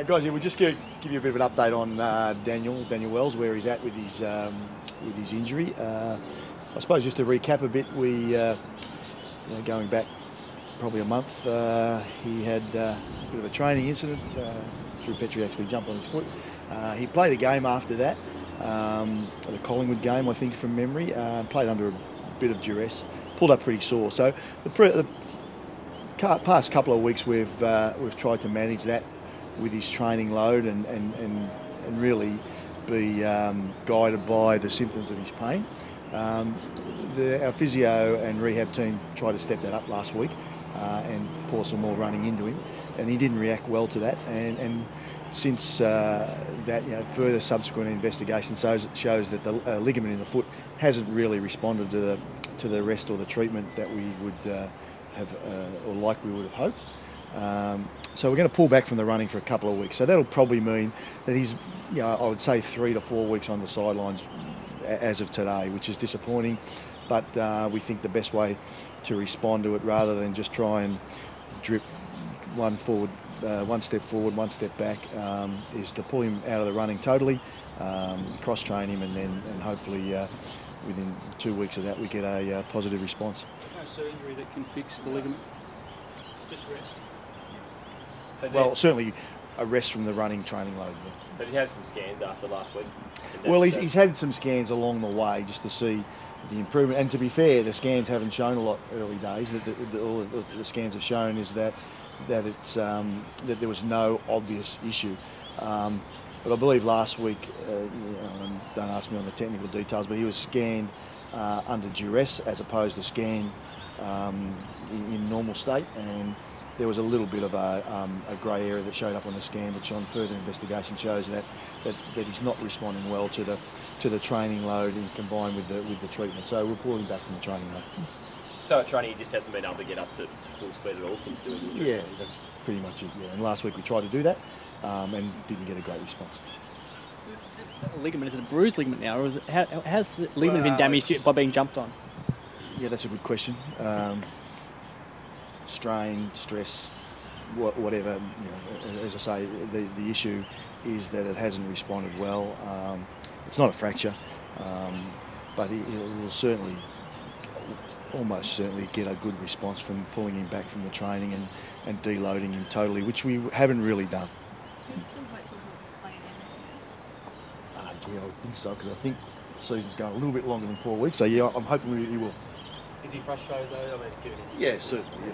Guys, we'll just give you a bit of an update on Daniel Wells, where he's at with his injury. I suppose just to recap a bit, we going back probably a month, he had a bit of a training incident. Drew Petrie actually jumped on his foot. He played a game after that, the Collingwood game, I think from memory. Played under a bit of duress, pulled up pretty sore. So the past couple of weeks we've tried to manage that with his training load and really be guided by the symptoms of his pain. Our physio and rehab team tried to step that up last week and pour some more running into him, and he didn't react well to that. And since that, further subsequent investigation shows that the ligament in the foot hasn't really responded to the rest or the treatment that we would have or like we would have hoped. So we're going to pull back from the running for a couple of weeks. So that'll probably mean that he's, I would say 3 to 4 weeks on the sidelines as of today, which is disappointing. But we think the best way to respond to it, rather than just try and drip one step forward, one step back, is to pull him out of the running totally, cross-train him, and hopefully within 2 weeks of that we get a positive response. No surgery that can fix the ligament, just rest. So well, certainly a rest from the running training load. So did you have some scans after last week? Well, he's had some scans along the way just to see the improvement. And to be fair, the scans haven't shown a lot early days. All the scans have shown is that it's that there was no obvious issue. But I believe last week, don't ask me on the technical details, but he was scanned under duress as opposed to scanned in normal state, and there was a little bit of a grey area that showed up on the scan, which on further investigation shows that he's not responding well to the training load combined with the treatment. So we're pulling back from the training load. So at training, he just hasn't been able to get up to full speed at all since doing the injury? Yeah, that's pretty much it. Yeah, and last week we tried to do that and didn't get a great response. Ligament, is it a bruised ligament now, or has the ligament been damaged by being jumped on? Yeah, that's a good question. Strain, stress, whatever. As I say, the issue is that it hasn't responded well. It's not a fracture, but he will certainly, almost certainly, get a good response from pulling him back from the training and deloading him totally, which we haven't really done. Are you still hopeful he'll play again this year? Yeah, I would think so, because I think the season's going a little bit longer than 4 weeks. So yeah, I'm hoping he will. Is he frustrated though? I mean, given his... Yeah, certainly.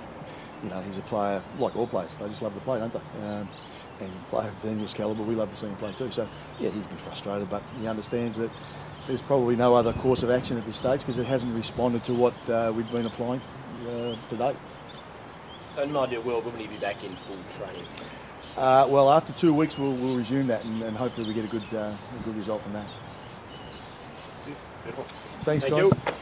Yeah. He's a player, like all players, they just love to play, don't they? And player of Daniel's calibre, we love to see him play too. So yeah, he's a bit frustrated, but he understands that there's probably no other course of action at this stage because it hasn't responded to what we've been applying to date. So in an ideal world, wouldn't he be back in full training? Well, after 2 weeks, we'll resume that, and hopefully we get a good result from that. Beautiful. Thanks, Thank guys. You.